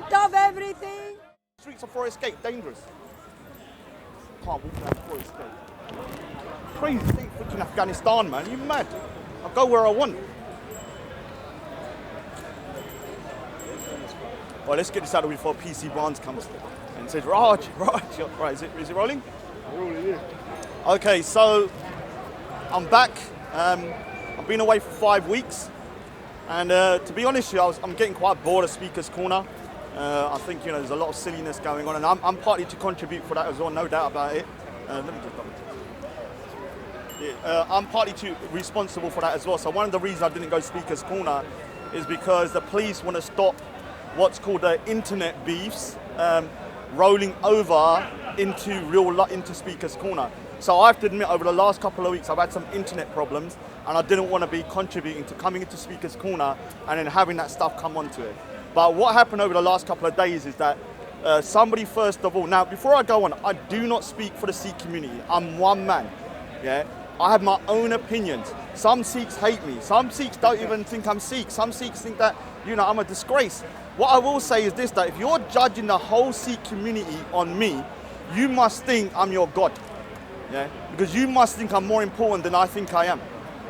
stripped of everything. Streets of Forest Gate, dangerous. Can't walk down Forest Gate. Crazy thing, freaking Afghanistan, man. You mad? I'll go where I want. Well, let's get this out of the way before PC Barnes comes and says, Raj. Right, is it rolling? Rolling, yeah. Okay, so I'm back. I've been away for 5 weeks. And to be honest with you, I'm getting quite bored of Speaker's Corner. I think, there's a lot of silliness going on, and I'm partly to contribute for that as well, no doubt about it. Let me just double check. Yeah, I'm partly responsible for that as well. So one of the reasons I didn't go Speaker's Corner is because the police want to stop what's called the internet beefs rolling over into Speaker's Corner. So I have to admit, over the last couple of weeks, I've had some internet problems, and I didn't want to be contributing to coming into Speaker's Corner and then having that stuff come onto it. But what happened over the last couple of days is that somebody, first of all, now before I go on, I do not speak for the Sikh community. I'm one man, yeah? I have my own opinions. Some Sikhs hate me. Some Sikhs don't even think I'm Sikh. Some Sikhs think that, I'm a disgrace. What I will say is this, that if you're judging the whole Sikh community on me, you must think I'm your God, yeah? Because you must think I'm more important than I think I am.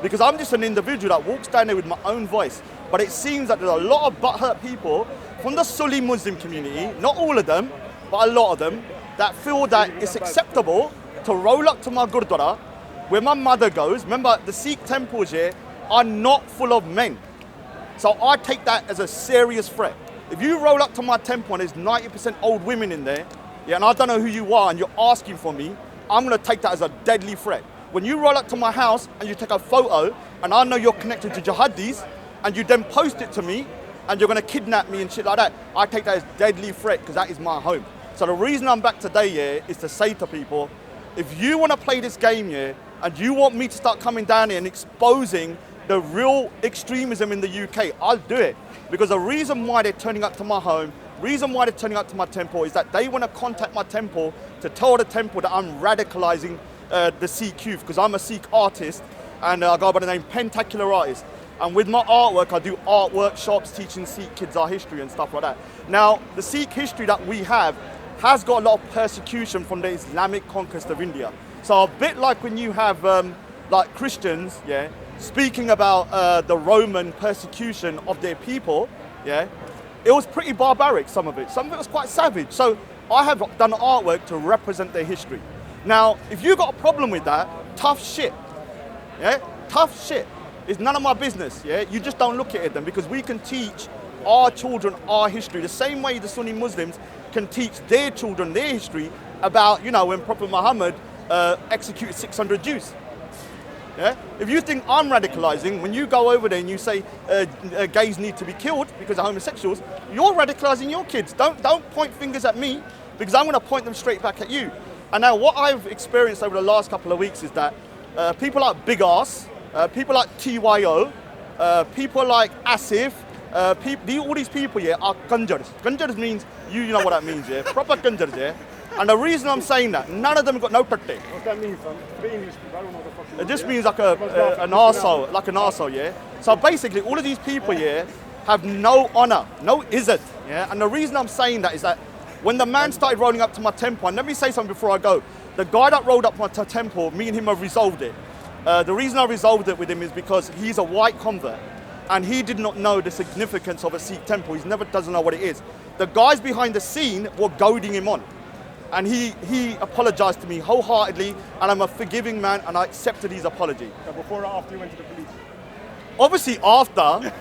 Because I'm just an individual that walks down there with my own voice. But it seems that there's a lot of butthurt people from the Sunni Muslim community, not all of them, but a lot of them, that feel that it's acceptable to roll up to my Gurdwara, where my mother goes. Remember, the Sikh temples here are not full of men. So I take that as a serious threat. If you roll up to my temple and there's 90% old women in there, yeah, and I don't know who you are and you're asking for me, I'm gonna take that as a deadly threat. When you roll up to my house and you take a photo and I know you're connected to jihadis and you then post it to me and you're gonna kidnap me and shit like that, I take that as deadly threat because that is my home. So the reason I'm back today here is to say to people, if you wanna play this game here and you want me to start coming down here and exposing the real extremism in the UK, I'll do it. Because the reason why they're turning up to my home, reason why they're turning up to my temple is that they wanna contact my temple to tell the temple that I'm radicalizing the Sikh youth, because I'm a Sikh artist and I go by the name Pentacular Artist. And with my artwork, I do art workshops teaching Sikh kids our history and stuff like that. Now, the Sikh history that we have has got a lot of persecution from the Islamic conquest of India. So a bit like when you have like Christians, yeah, speaking about the Roman persecution of their people, yeah, it was pretty barbaric, some of it. Some of it was quite savage. So I have done artwork to represent their history. Now, if you got a problem with that, tough shit, yeah? Tough shit. It's none of my business, yeah? You just don't look at it then, because we can teach our children our history the same way the Sunni Muslims can teach their children their history about, when Prophet Muhammad executed 600 Jews. Yeah? If you think I'm radicalizing, when you go over there and you say gays need to be killed because they're homosexuals, you're radicalizing your kids. Don't point fingers at me, because I'm gonna point them straight back at you. And now what I've experienced over the last couple of weeks is that people like Big Ass, people like TYO, people like Asif, all these people here are Ganjars. Ganjars means, you know what that means, yeah? Proper Ganjars, yeah? And the reason I'm saying that, none of them have got no tatte. What's that mean, fam? The English people, I don't know what the fuck It just means like an arsehole, yeah? So basically, all of these people here have no honor, no izzat, yeah? And the reason I'm saying that is that when the man started rolling up to my temple, and let me say something before I go, the guy that rolled up to my temple, me and him have resolved it. The reason I resolved it with him is because he's a white convert, and he did not know the significance of a Sikh temple. He doesn't know what it is. The guys behind the scene were goading him on. And he apologized to me wholeheartedly, and I'm a forgiving man, and I accepted his apology. So before or after you went to the police? Obviously after,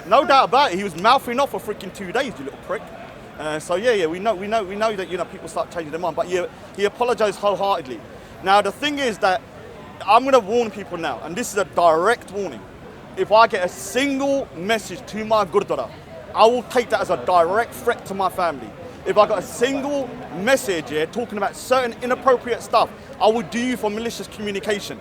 no doubt about it. He was mouthing off for freaking 2 days, you little prick. So yeah, we know that people start changing their mind, but he apologized wholeheartedly. Now the thing is that I'm gonna warn people now, and this is a direct warning. If I get a single message to my Gurdwara, I will take that as a direct threat to my family. If I got a single message here talking about certain inappropriate stuff, I will do you for malicious communication.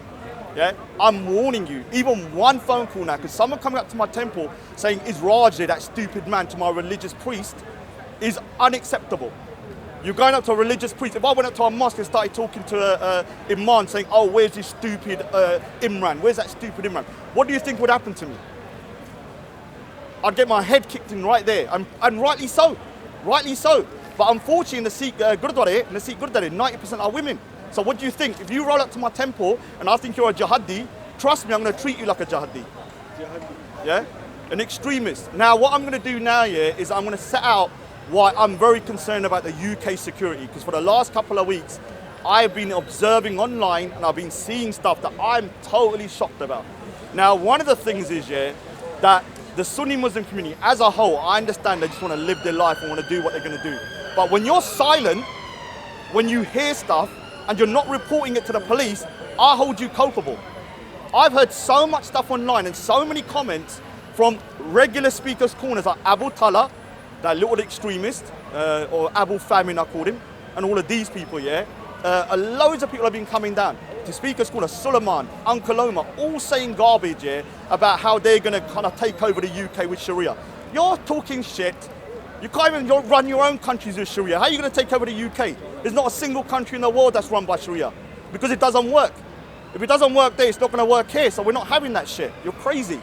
Yeah, I'm warning you. Even one phone call now, because someone coming up to my temple saying, "Is Raj there, that stupid man," to my religious priest, is unacceptable. You're going up to a religious priest. If I went up to a mosque and started talking to a imam saying, "Oh, where's this stupid Imran? Where's that stupid Imran?" What do you think would happen to me? I'd get my head kicked in right there, and rightly so. rightly so. But unfortunately, in the Sikh Gurdwara, 90% are women. So what do you think? If you roll up to my temple and I think you're a jihadi, trust me, I'm going to treat you like a jihadi. Yeah? An extremist. Now, what I'm going to do now, yeah, is I'm going to set out why I'm very concerned about the UK security. Because for the last couple of weeks, I've been observing online and I've been seeing stuff that I'm totally shocked about. Now, one of the things is, yeah, that the Sunni Muslim community as a whole, I understand they just want to live their life and want to do what they're going to do. But when you're silent, when you hear stuff and you're not reporting it to the police, I hold you culpable. I've heard so much stuff online and so many comments from regular speakers' corners like Abu Talha, that little extremist, or Abu Famin I called him, and all of these people, yeah. Loads of people have been coming down to speakers' corner, Suleiman, Uncle Omar, all saying garbage, yeah, about how they're going to kind of take over the UK with Sharia. You're talking shit. You can't even run your own countries with Sharia. How are you going to take over the UK? There's not a single country in the world that's run by Sharia because it doesn't work. If it doesn't work there, it's not going to work here. So we're not having that shit. You're crazy.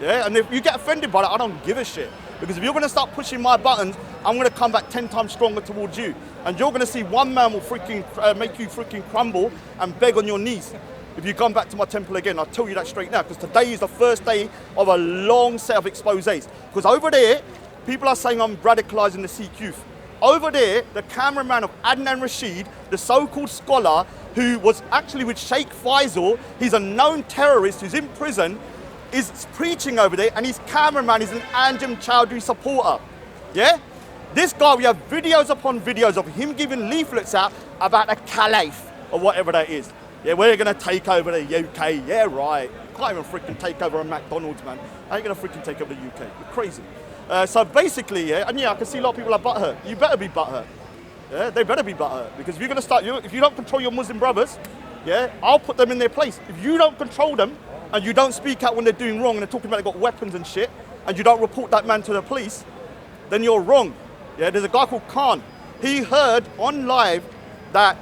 Yeah, and if you get offended by that, I don't give a shit. Because if you're going to start pushing my buttons, I'm going to come back 10 times stronger towards you. And you're going to see one man will freaking make you freaking crumble and beg on your knees. If you come back to my temple again, I'll tell you that straight now. Because today is the first day of a long set of exposés. Because over there, people are saying I'm radicalising the Sikh youth. Over there, the cameraman of Adnan Rashid, the so-called scholar, who was actually with Sheikh Faisal, he's a known terrorist who's in prison, is preaching over there, and his cameraman is an Anjem Chowdhury supporter. Yeah? This guy, we have videos upon videos of him giving leaflets out about a caliph or whatever that is. Yeah, we're going to take over the UK. Yeah, right. Can't even freaking take over a McDonald's, man. How are you going to freaking take over the UK? You're crazy. So basically, yeah, and yeah, I can see a lot of people are butthurt. You better be butthurt. Yeah, they better be butthurt. Because if you're going to start, if you don't control your Muslim brothers, yeah, I'll put them in their place. If you don't control them, and you don't speak out when they're doing wrong and they're talking about they've got weapons and shit, and you don't report that man to the police, then you're wrong. Yeah, there's a guy called Khan. He heard on live that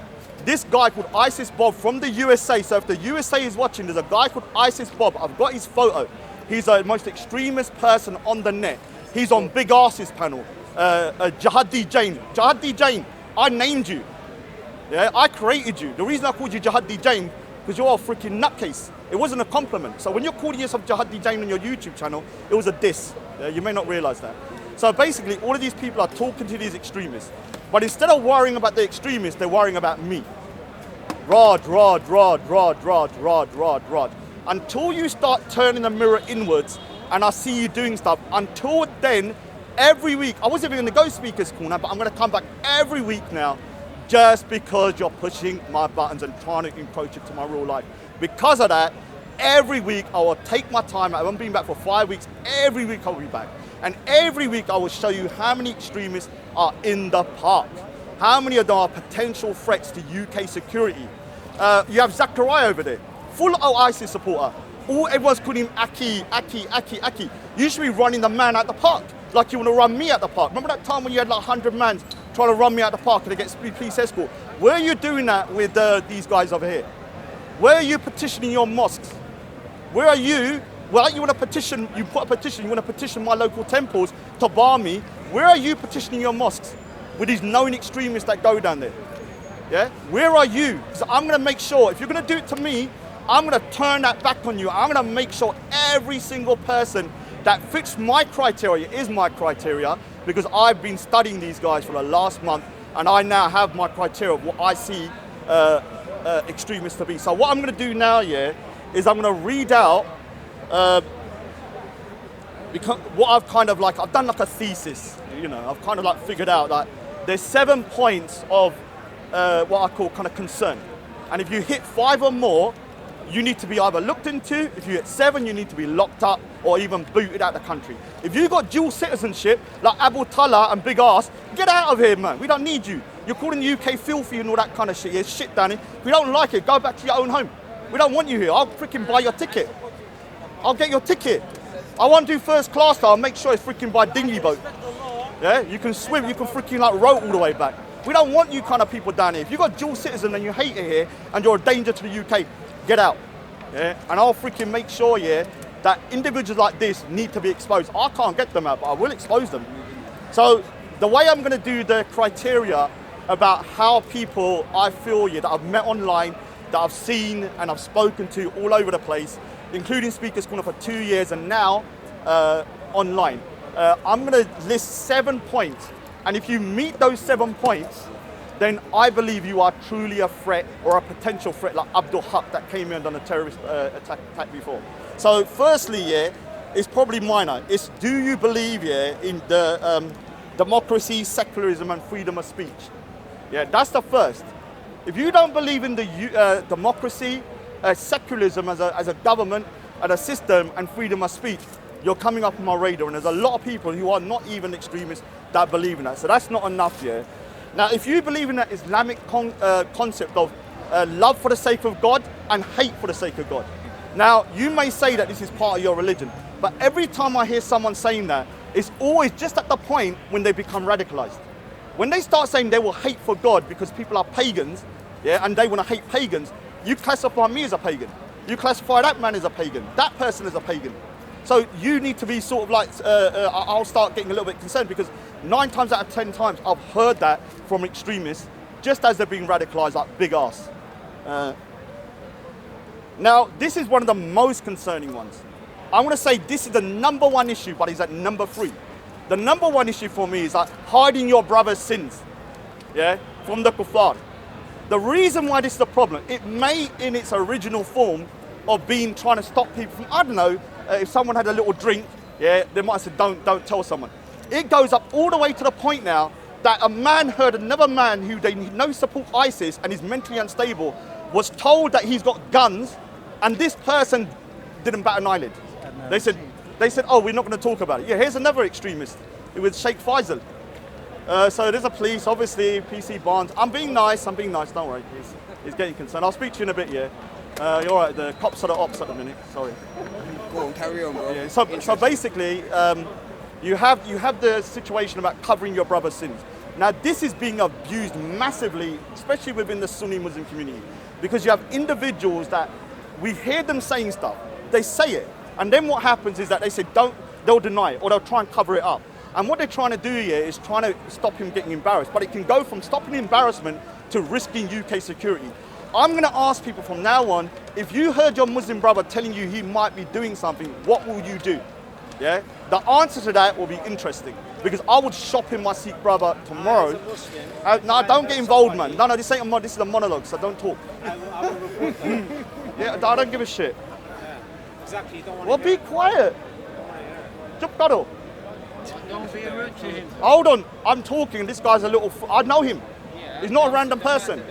this guy called ISIS Bob from the USA, so if the USA is watching, there's a guy called ISIS Bob. I've got his photo. He's the most extremist person on the net. He's on Big Arse's panel. Jihadi Jain. Jihadi Jain, I named you. Yeah, I created you. The reason I called you Jihadi Jain, because you're a freaking nutcase. It wasn't a compliment. So when you're calling yourself Jihadi Jain on your YouTube channel, it was a diss. Yeah, you may not realize that. So basically, all of these people are talking to these extremists. But instead of worrying about the extremists, they're worrying about me. Rod. Until you start turning the mirror inwards and I see you doing stuff, until then, every week, I wasn't even going to go speaker's corner, but I'm going to come back every week now just because you're pushing my buttons and trying to encroach into my real life. Because of that, every week I will take my time. I haven't been back for 5 weeks. Every week I will be back. And every week I will show you how many extremists are in the park. How many of them are potential threats to UK security. You have Zachariah over there, full of ISIS supporter. Everyone's calling him Aki. You should be running the man out the park, like you want to run me out the park. Remember that time when you had like 100 men trying to run me out the park and they get police escort? Where are you doing that with these guys over here? Where are you petitioning your mosques? Where are you? Well, you want to petition, you put a petition, you want to petition my local temples to bar me. Where are you petitioning your mosques with these known extremists that go down there? Yeah? Where are you? So I'm going to make sure, if you're going to do it to me, I'm going to turn that back on you. I'm going to make sure every single person that fits my criteria is my criteria, because I've been studying these guys for the last month and I now have my criteria of what I see extremists to be. So what I'm going to do now, yeah, is I'm going to read out because what I've kind of like, I've done like a thesis, you know, I've kind of like figured out that there's 7 points of what I call kind of concern. And if you hit 5 or more, you need to be either looked into. If you hit 7, you need to be locked up or even booted out of the country. If you've got dual citizenship, like Abu Talha and Big Arse, get out of here, man. We don't need you. You're calling the UK filthy and all that kind of shit. Yeah, shit, Danny. If you don't like it, go back to your own home. We don't want you here. I'll freaking buy your ticket. I'll get your ticket. I won't do first class though. I'll make sure it's freaking by dinghy boat. Yeah, you can swim, you can freaking like row all the way back. We don't want you kind of people down here. If you've got dual citizen and you hate it here and you're a danger to the UK, get out. Yeah, and I'll freaking make sure, yeah, that individuals like this need to be exposed. I can't get them out, but I will expose them. So the way I'm going to do the criteria about how people I feel that I've met online, that I've seen and I've spoken to all over the place, including Speakers Corner for 2 years and now online. I'm going to list 7 points, and if you meet those 7 points, then I believe you are truly a threat or a potential threat, like Abdul Haq that came in and done a terrorist attack before. So firstly, it's probably minor. It's, do you believe in the democracy, secularism and freedom of speech? Yeah, that's the first. If you don't believe in the democracy, secularism as a government and a system and freedom of speech, you're coming up on my radar, and there's a lot of people who are not even extremists that believe in that. So that's not enough, Now, if you believe in that Islamic concept of love for the sake of God and hate for the sake of God. Now, you may say that this is part of your religion, but every time I hear someone saying that, it's always just at the point when they become radicalized. When they start saying they will hate for God because people are pagans, and they want to hate pagans, you classify me as a pagan. You classify that man as a pagan, that person as a pagan. So you need to be sort of like, I'll start getting a little bit concerned, because 9 times out of 10 times I've heard that from extremists just as they're being radicalized like big ass. Now, this is one of the most concerning ones. I want to say this is the number 1 issue, but it's at number 3. The number 1 issue for me is like hiding your brother's sins, from the kuffar. The reason why this is a problem, it may in its original form of trying to stop people from, I don't know, if someone had a little drink, they might have said, don't tell someone. It goes up all the way to the point now that a man heard another man who they know support ISIS and is mentally unstable, was told that he's got guns, and this person didn't bat an eyelid. They said, oh, we're not going to talk about it. Yeah, here's another extremist. It was Sheikh Faisal. So there's a police, obviously, PC Barnes. I'm being nice, don't worry. He's getting concerned. I'll speak to you in a bit, You're all right, the cops are the ops at the minute, sorry. Go on, carry on, bro. Yeah, so basically, you have the situation about covering your brother's sins. Now, this is being abused massively, especially within the Sunni Muslim community, because you have individuals that we hear them saying stuff, they say it, and then what happens is that they say they'll deny it, or they'll try and cover it up. And what they're trying to do here is trying to stop him getting embarrassed, but it can go from stopping embarrassment to risking UK security. I'm going to ask people from now on, if you heard your Muslim brother telling you he might be doing something, what will you do? The answer to that will be interesting, because I would shop in my Sikh brother tomorrow. No, don't get involved, man. No, this ain't this is a monologue, so don't talk. I don't give a shit. Exactly, you don't want Well, be quiet. Chup karo. Don't be rude to him. Hold on, I'm talking. This guy's a little. I know him. He's not a random person.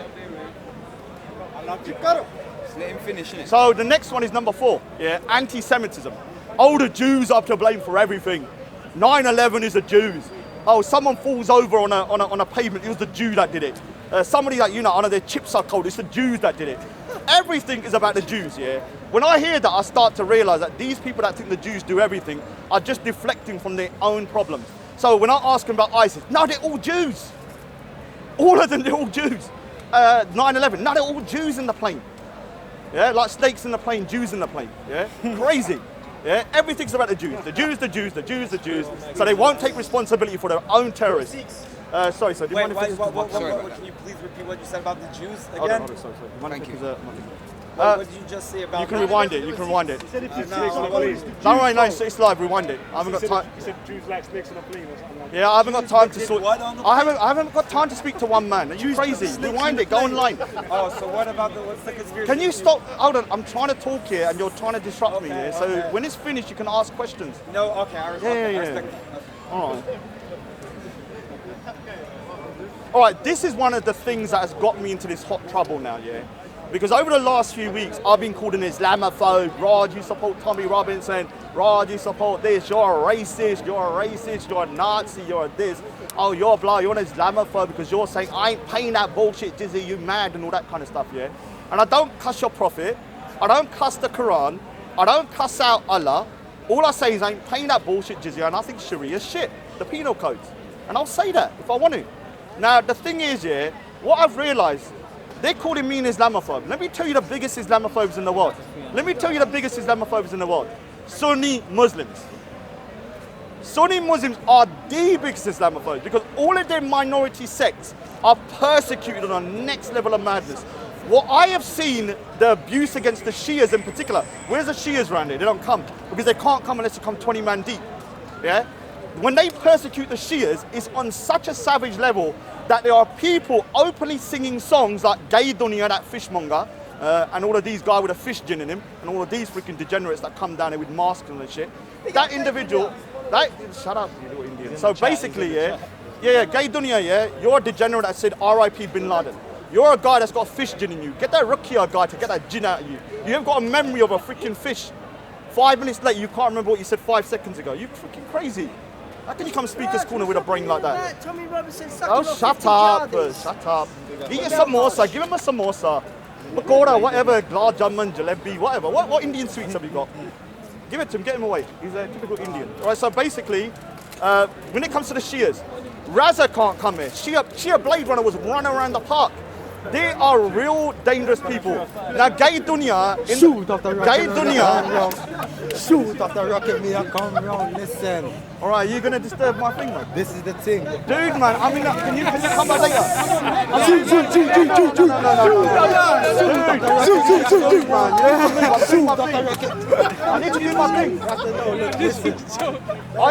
Just let him finish, innit? So the next one is number 4. Anti-Semitism. Oh, the Jews are to blame for everything. 9/11 is the Jews. Oh, someone falls over on a pavement. It was the Jew that did it. Somebody that I know their chips are cold. It's the Jews that did it. Everything is about the Jews. When I hear that, I start to realize that these people that think the Jews do everything are just deflecting from their own problems. So when I ask them about ISIS, no, they're all Jews. All of them, they're all Jews. 9/11, no, they're all Jews in the plane. Like snakes in the plane, Jews in the plane. Crazy. Everything's about the Jews. The Jews, the Jews, the Jews, the Jews. So they won't take responsibility for their own terrorists. Sorry, sir. Wait, can you please repeat what you said about the Jews again? Hold on, sorry. Thank you. What did you just say about? You can rewind it. You can rewind it. He said if you snakes on a plane. Don't worry, no, it's live. Rewind it. I haven't got time. He said Jews like snakes on a plane or something like that. Yeah, I haven't got time to sort. What on the I haven't got time to speak to one man. Are you crazy? Rewind it. Go online. Oh, so what about what's the conspiracy? Can you stop? Hold on. I'm trying to talk here, and you're trying to disrupt me here. So when it's finished, you can ask questions. No, okay, I respect it. All right. All right. This is one of the things that has got me into this hot trouble now. Because over the last few weeks, I've been called an Islamophobe. Raj, you support Tommy Robinson. Raj, you support this. You're a racist. You're a Nazi. You're a this. Oh, you're blah. You're an Islamophobe because you're saying I ain't paying that bullshit, Jizzy. You mad and all that kind of stuff. And I don't cuss your prophet. I don't cuss the Quran. I don't cuss out Allah. All I say is I ain't paying that bullshit, Jizzy. And I think Sharia is shit. The penal codes. And I'll say that if I want to. Now the thing is, what I've realised. They're calling me an Islamophobe. Let me tell you the biggest Islamophobes in the world. Sunni Muslims. Sunni Muslims are the biggest Islamophobes because all of their minority sects are persecuted on a next level of madness. What I have seen, the abuse against the Shias in particular. Where's the Shias around here? They don't come because they can't come unless you come 20 man deep. Yeah? When they persecute the Shias, it's on such a savage level that there are people openly singing songs like Gay Dunya, that fishmonger, and all of these guys with a fish gin in him, and all of these freaking degenerates that come down here with masks and shit. That individual, shut up, you little Indian. So basically, Gay Dunya, you're a degenerate that said R.I.P. Bin Laden. You're a guy that's got a fish gin in you. Get that Rukia guy to get that gin out of you. You have got a memory of a freaking fish. 5 minutes later, you can't remember what you said 5 seconds ago. You're freaking crazy. How can you come speaker's corner with a brain like that? Tommy Robinson sucking Oh, off shut 50 up, yardies. shut up. Eat a samosa, give him a samosa. Pakora, whatever, gulab jamun, jalebi, whatever. What Indian sweets have you got? Give it to him, get him away. He's a typical Indian. All right, so basically, when it comes to the Shias, Raza can't come here. Shia Blade Runner was running around the park. They are real dangerous people. Now, Gay Dunya, Shoot off the rocket. Gay Dunya. Shoot off the rocket, me, I come round, listen. All right, you're gonna disturb my thing, man. This is the thing. Dude, man, I mean, can you come back later? Shoot, man. Yeah. Shoot off the rocket. I need to do my thing. I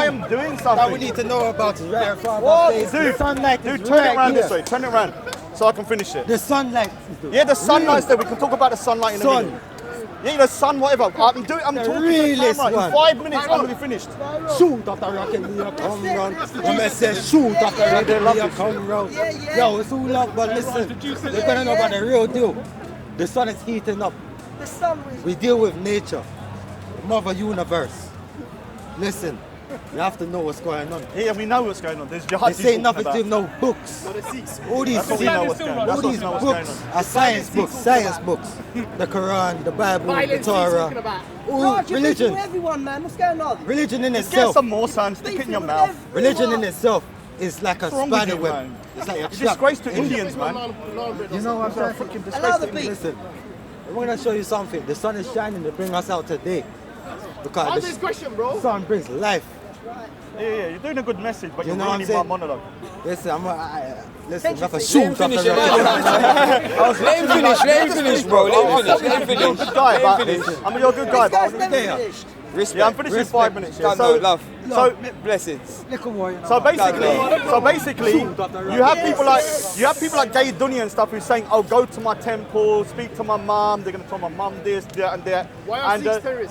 am doing That we something. need to know about is right in front of our What? face. Dude, The sunlight dude, is turn it right around here. this way. Turn it around so I can finish it. The sunlight. Yeah, the sunlight's there. We can talk about the sunlight in a Sun. minute. Yeah, the sun, whatever. I'm talking to the realest camera. one. In 5 minutes, I'm gonna be finished. Shoot off the rocket, me, I come round. I say shoot off the rocket, me, I come round. Yo, it's all love, but listen, you're gonna know about the real deal. The sun is heating up. The sun was We deal with nature, Mother Universe. Listen, you have to know what's going on. Yeah, we know what's going on. There's jihad. This ain't nothing to do with no books. All these That's what we know what's going on. That's all what we these know what's going books on. are science books. The Quran, the Bible, the Torah. All Raj, you're religion. beating everyone, man. What's going on? Religion in Get itself. some more sun, stick it in your mouth. Religion in itself is like a What's wrong with spider you, web. man? It's like a It's a trap. disgrace to Indians, man. You know what I'm It's a saying? freaking disgrace Allow to the Indians. beat. Listen, I'm gonna show you something. The sun is shining to bring us out today. Because the sun brings life. Yeah, you're doing a good message, but You you're know what I'm ruining my saying? monologue. Listen, listen, I'm a Let shoot off the rocket. Let him finish, bro. Let him finish. You're a good guy, but you're a good guy, This guy's but never finished. Respect. yeah, I'm finishing in 5 minutes. Yeah. No, love. So, Blessings. Little boy. so basically, you have people like Gay Dunya and stuff who's saying, "Oh, go to my temple, speak to my mum. They're gonna tell my mum this, that, and that."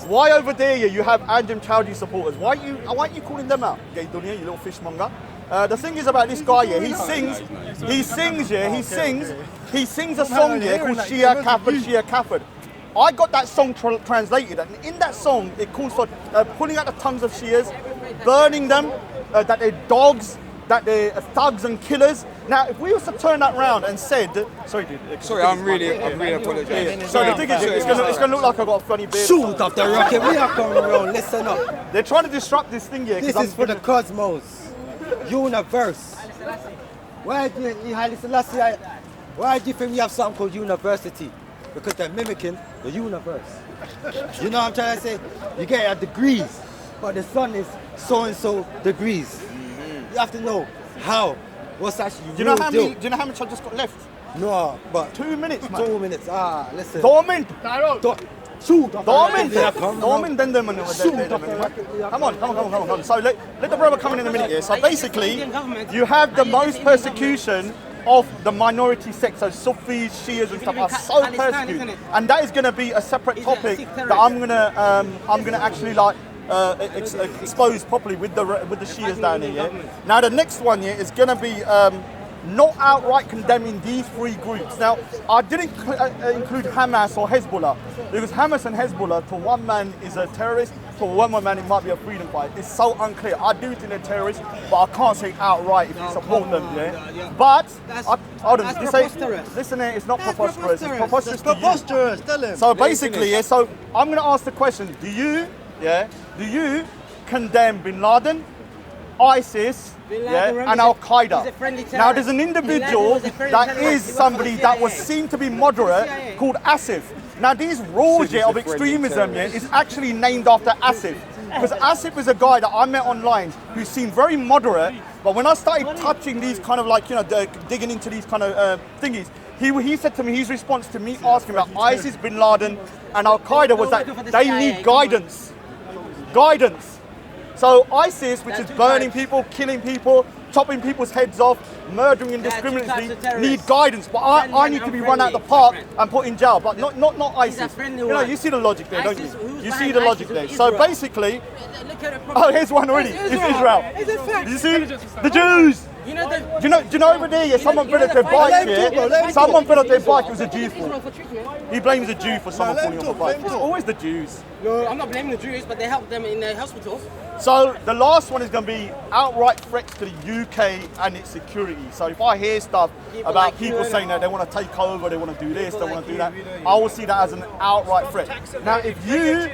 Why over there you have Anjem Chowdhury supporters? Why aren't you calling them out, Gay Dunya, you little fishmonger? The thing is about this guy, he sings a song called Shia Kafir. I got that song translated, and in that song, it calls for pulling out the tongues of Shias, burning them, that they're dogs, that they're thugs and killers. Now, if we was to turn that round and said, sorry, dude. Sorry, I'm really apologizing. So the thing is, it's gonna look like I got a funny beard. Shoot off the rocket. We are coming around. Listen up. They're trying to disrupt this thing here. This is for the cosmos, universe. Why do you think we have something called university? Because they're mimicking the universe. You know what I'm trying to say? You get your degrees, but the sun is so and so degrees. You have to know how. What's actually Do you know real how deal? many? Do you know how much I just got left? No, but 2 minutes, man. 2 minutes. Listen. Dormant. Shoot off the Dormant. rocket. Come Dormant. Then them. Shoot off the rocket. Come on. So let the brother come in a minute here. So basically, you have the most persecution of the minority sects. So Sufis, Shias, and stuff are so persecuted, and that is going to be a separate topic that I'm gonna actually like expose properly with the Shias down here. Yeah? Now the next one here is going to be not outright condemning these three groups. Now, I didn't include Hamas or Hezbollah, because Hamas and Hezbollah, to one man is a terrorist, to one man it might be a freedom fighter. It's so unclear. I do think they're terrorists, but I can't say outright if you support them. Yeah? But, hold on, listen here, it's not preposterous. It's preposterous to you. Tell him. So basically, yeah, so I'm going to ask the question, do you condemn Bin Laden, ISIS, and Al-Qaeda? Now there's an individual that is somebody that was seen to be moderate called Asif. Now these rules of extremism is actually named after Asif. Because Asif is a guy that I met online who seemed very moderate, but when I started touching these kind of like, digging into these kind of thingies, he said to me, his response to me asking about ISIS, Bin Laden, and Al Qaeda was that they need guidance. Guidance. So ISIS, which is burning people, killing people, chopping people's heads off, murdering indiscriminately, need guidance. But I need to be run out of the park and put in jail, but not ISIS. You see the logic there, don't you? You see the logic there. So basically, oh, here's one already. It's Israel. You see the Jews. Do you know over there? Yeah, someone fell off their bike here. Someone fell off their bike. It was a Jew fault. He blames a Jew for someone falling off a bike. It's always the Jews. No, I'm not blaming the Jews, but they helped them in the hospital. So the last one is going to be outright threats to the UK and its security. So if I hear stuff about people saying that they want to take over, they want to do this, they want to do that, I will see that as an outright threat. Now, if you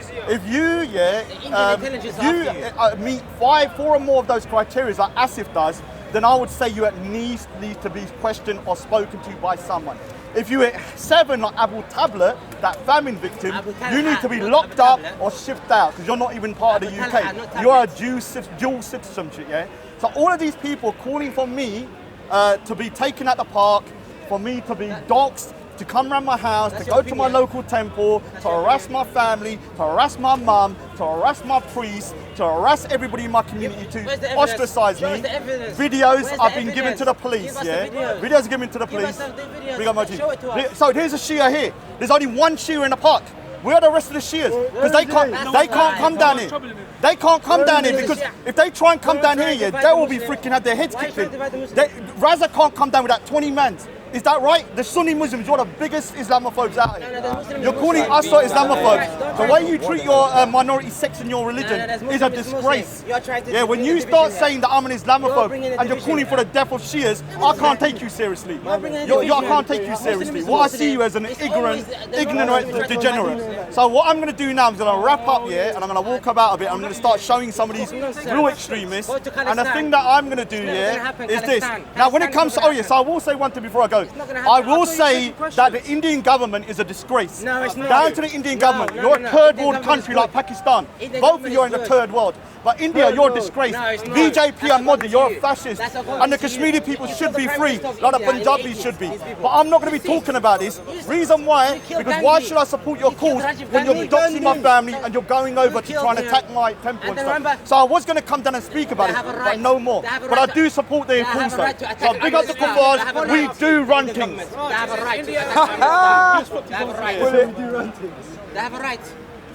meet 4 or more of those criteria, like Asif does, then I would say you at least need to be questioned or spoken to by someone. If you hit 7 like Abu Tablet, that famine victim, you need to be locked up or shipped out because you're not even part of the UK. You are a dual citizenship, yeah? So all of these people calling for me to be taken at the park, for me to be doxxed, to come around my house, to go to my local temple, to harass my family, to harass my mum, to harass my priest, to harass everybody in my community, to ostracize me. Videos have been given to the police, yeah? Videos are given to the police. So here's a Shia here. There's only one Shia in the park. Where are the rest of the Shias? Because they can't come down here. They can't come down here because if they try and come down here, yeah, they will be freaking have their heads kicked in. Raza can't come down with that 20 men. Is that right? The Sunni Muslims, you're the biggest Islamophobes out here. You're calling us Islamophobes. The way you treat your minority sects in your religion is a disgrace. Yeah, when you start saying that I'm an Islamophobe and you're calling for the death of Shias, I can't take you seriously. I can't take you seriously. What I see you as an ignorant degenerate. So what I'm going to do now is I'm going to wrap up here and I'm going to walk about a bit. I'm going to start showing some of these real extremists. And the thing that I'm going to do here is this. Now when it comes to, so I will say one thing before I go. I will say that the Indian government is a disgrace. No, it's not. Down to the Indian government. You're a third world country like Pakistan. Both of you are in the third world. But India, you're a disgrace. BJP and Modi, you're a fascist. And the Kashmiri people should be free, like the Punjabis should be. But I'm not going to be talking about this. Reason why? Because why should I support your cause when you're doxing my family and you're going over to try and attack my temple and stuff? So I was going to come down and speak about it, but no more. But I do support their cause though. So big up the Kuffars, we do run things. They have a right to attack. They have a right. They have a right.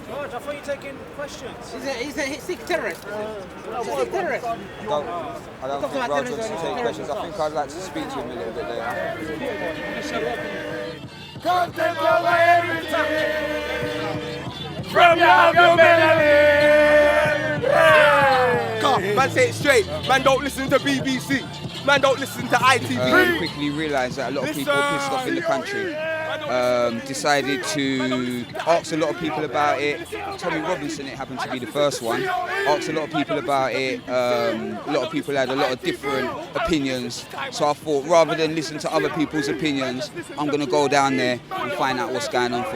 George, I thought you were taking questions. He's a Sikh terrorist. He's a Sikh terrorist. I don't think Raj wants to take questions. I think I'd like to speak to him a little bit later. Come take over everything from your melody. Come, man, say it straight. Man, don't listen to BBC. Man, don't listen to ITV. Quickly realised that a lot of people pissed off in the country. Decided to ask a lot of people about it. Tommy Robinson, it happened to be the first one. Asked a lot of people about it. A lot of people had a lot of different opinions. So I thought, rather than listen to other people's opinions, I'm going to go down there and find out what's going on for